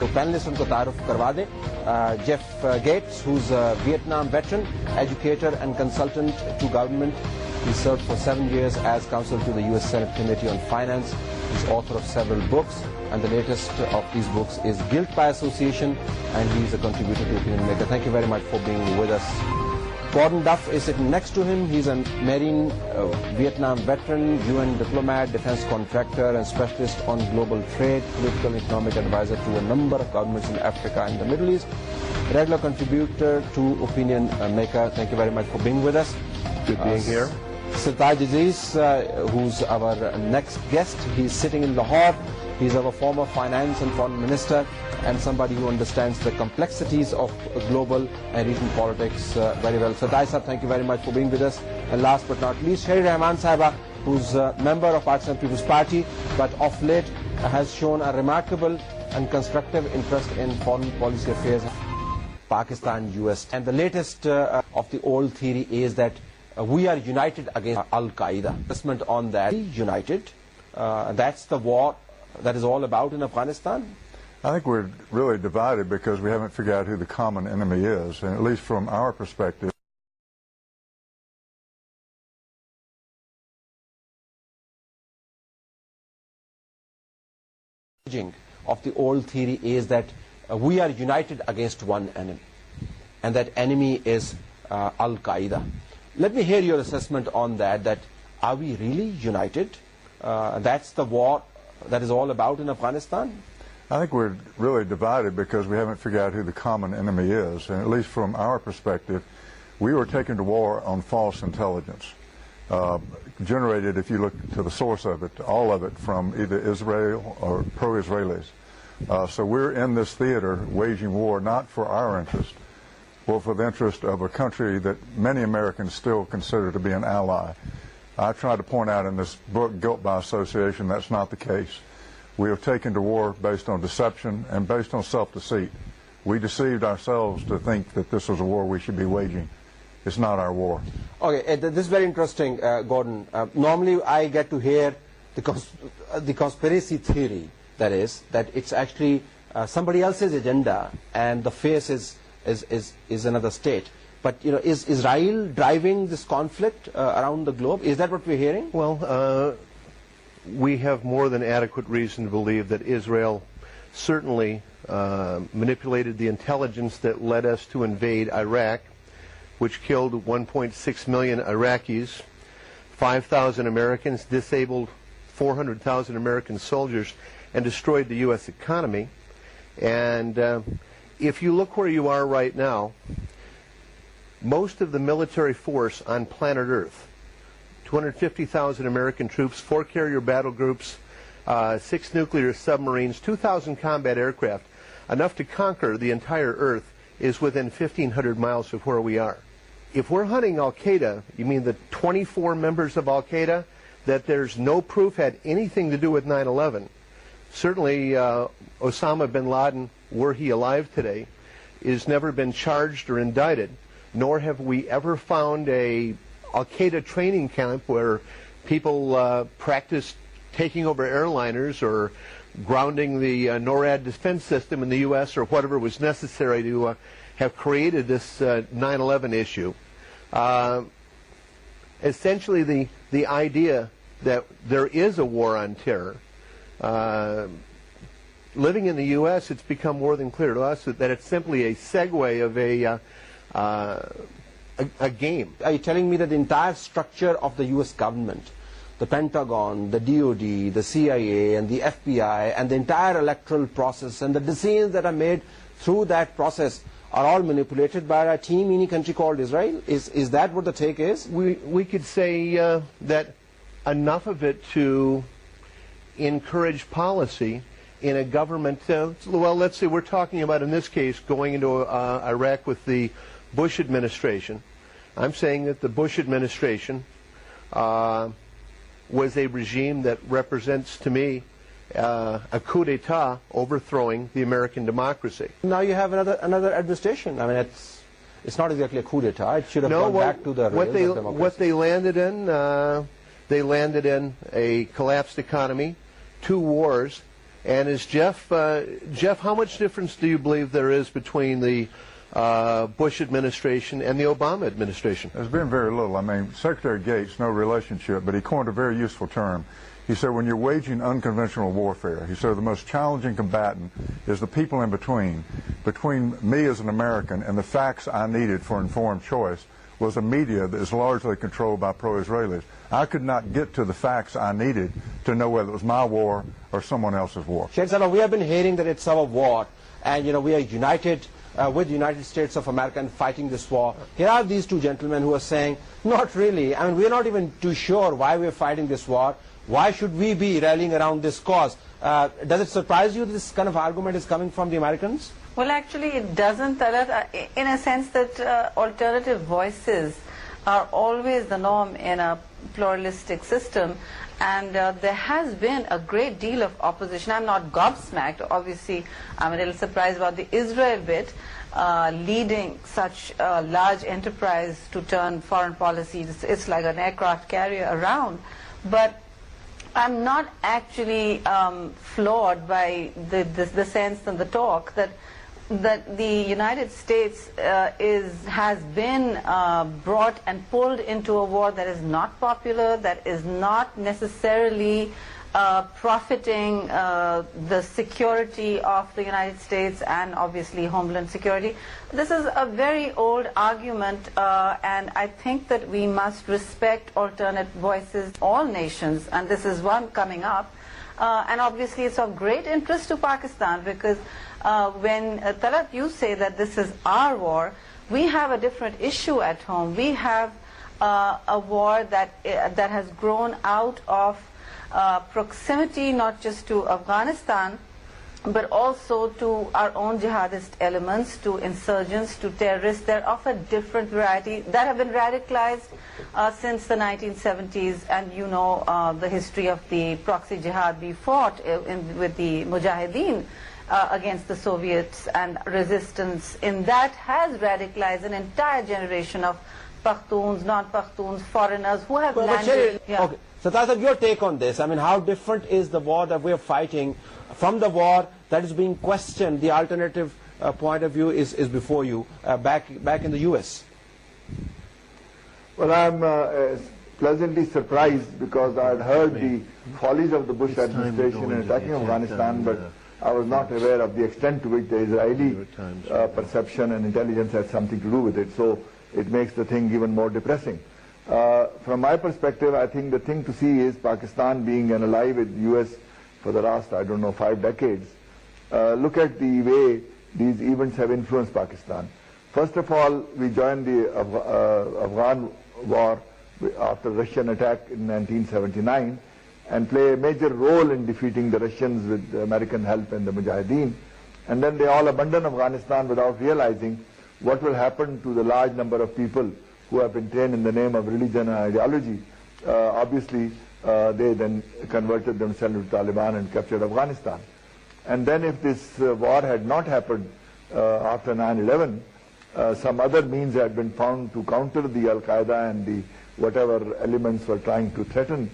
तो पैनलिस्ट उनको तारुफ करवा दें. Jeff Gates, who's a Vietnam veteran, educator and consultant to government. He served for 7 years as counsel to the U.S. Senate Committee on Finance. He's author of several books, and the latest of these books is Guilt by Association, and he's a contributor to Opinion Maker. Thank you very much for being with us. Gordon Duff is sitting next to him. He's a Marine Vietnam veteran, UN diplomat, defense contractor, and specialist on global trade, political and economic advisor to a number of governments in Africa and the Middle East. Regular contributor to Opinion Maker. Thank you very much for being with us. Good being here. Sirtaj Aziz, who's our next guest. He's sitting in Lahore. He's our former finance and foreign minister, and somebody who understands the complexities of global and regional politics very well. Sirtaj sir, thank you very much for being with us. And last but not least, Shari Rahman Sahiba, who's a member of Pakistan People's Party, but of late has shown a remarkable and constructive interest in foreign policy affairs, Pakistan, US. And the latest of the old theory is that we are united against Al-Qaeda. Assessment on that, united, that's the war that is all about in Afghanistan? I think we're really divided because we haven't figured out who the common enemy is, and at least from our perspective. Of the old theory is that we are united against one enemy, and that enemy is Al-Qaeda. Let me hear your assessment on that, that are we really united? That's the war that is all about in Afghanistan? I think we're really divided because we haven't figured out who the common enemy is, and at least from our perspective, we were taken to war on false intelligence, generated, if you look to the source of it, all of it from either Israel or pro-Israelis. So we're in this theater waging war not for our interest, but for the interest of a country that many Americans still consider to be an ally. I try to point out in this book, Guilt by Association, that's not the case. We have taken to war based on deception and based on self-deceit. We deceived ourselves to think that this was a war we should be waging. It's not our war. Okay, this is very interesting, Gordon. Normally I get to hear the conspiracy theory, that is, that it's actually somebody else's agenda and the face is another state. But is Israel driving this conflict around the globe? Is that what we're hearing? Well, we have more than adequate reason to believe that Israel certainly manipulated the intelligence that led us to invade Iraq, which killed 1.6 million Iraqis, 5,000 Americans, disabled 400,000 American soldiers, and destroyed the U.S. economy. And if you look where you are right now, most of the military force on planet Earth, 250,000 American troops, 4 carrier battle groups, 6 nuclear submarines, 2,000 combat aircraft, enough to conquer the entire Earth, is within 1,500 miles of where we are. If we're hunting Al-Qaeda, you mean the 24 members of Al-Qaeda that there's no proof had anything to do with 9/11? Certainly Osama bin Laden, were he alive today, has never been charged or indicted, nor have we ever found a Al-Qaeda training camp where people practiced taking over airliners or grounding the NORAD defense system in the U.S. or whatever was necessary to have created this 9/11 issue. Essentially, the idea that there is a war on terror, living in the U.S., it's become more than clear to us that it's simply a segue of a game. Are you telling me that the entire structure of the U.S. government, the Pentagon, the DOD, the CIA, and the FBI, and the entire electoral process, and the decisions that are made through that process are all manipulated by a team in a country called Israel? Is that what the take is? We could say that enough of it to encourage policy in a government, well, let's say we're talking about, in this case, going into Iraq with the Bush administration. I'm saying that the Bush administration was a regime that represents, to me, a coup d'etat overthrowing the American democracy. Now you have another administration. I mean, it's not exactly a coup d'etat. It should have gone back to the rails of democracy. What they landed in a collapsed economy, 2 wars, And as Jeff, how much difference do you believe there is between the Bush administration and the Obama administration? There's been very little. I mean, Secretary Gates, no relationship, but he coined a very useful term. He said, when you're waging unconventional warfare, he said the most challenging combatant is the people in between me as an American and the facts I needed for informed choice was a media that is largely controlled by pro-Israelis. I could not get to the facts I needed to know whether it was my war or someone else's war. Sheikh Salman, we have been hearing that it's our war, and we are united with the United States of America in fighting this war. Here are these two gentlemen who are saying, not really. I mean, we're not even too sure why we're fighting this war. Why should we be rallying around this cause? Does it surprise you that this kind of argument is coming from the Americans? Well, actually, it doesn't, Talat, in a sense that alternative voices are always the norm in a pluralistic system, and there has been a great deal of opposition. I'm not gobsmacked. Obviously, I'm a little surprised about the Israel bit, leading such a large enterprise to turn foreign policy. It's like an aircraft carrier around. But I'm not actually flawed by the sense and the talk that the United States has been brought and pulled into a war that is not popular, that is not necessarily profiting the security of the United States and obviously homeland security. This is a very old argument, and I think that we must respect alternate voices, all nations, and this is one coming up. And obviously it's of great interest to Pakistan, because when Talat, you say that this is our war, we have a different issue at home. We have a war that has grown out of proximity not just to Afghanistan, but also to our own jihadist elements, to insurgents, to terrorists. They're of a different variety that have been radicalized since the 1970s, and you know the history of the proxy jihad we fought with the Mujahideen against the Soviets, and resistance in that has radicalized an entire generation of Pakhtuns, non-Pakhtuns, foreigners who have landed. Okay. So Talat, your take on this. I mean, how different is the war that we're fighting from the war that is being questioned? The alternative point of view is before you, back in the U.S. Well, I'm pleasantly surprised, because I had heard the follies of the Bush administration in attacking Afghanistan, but I was not aware of the extent to which the Israeli perception and intelligence had something to do with it. So it makes the thing even more depressing. From my perspective, I think the thing to see is Pakistan being an ally with the U.S. for the last, 5 decades. Look at the way these events have influenced Pakistan. First of all, we joined the Afghan war after the Russian attack in 1979 and play a major role in defeating the Russians with American help and the Mujahideen. And then they all abandon Afghanistan without realizing what will happen to the large number of people who have been trained in the name of religion and ideology. Obviously, they then converted themselves to Taliban and captured Afghanistan. And then if this war had not happened after 9/11, some other means had been found to counter the Al-Qaeda and the whatever elements were trying to threaten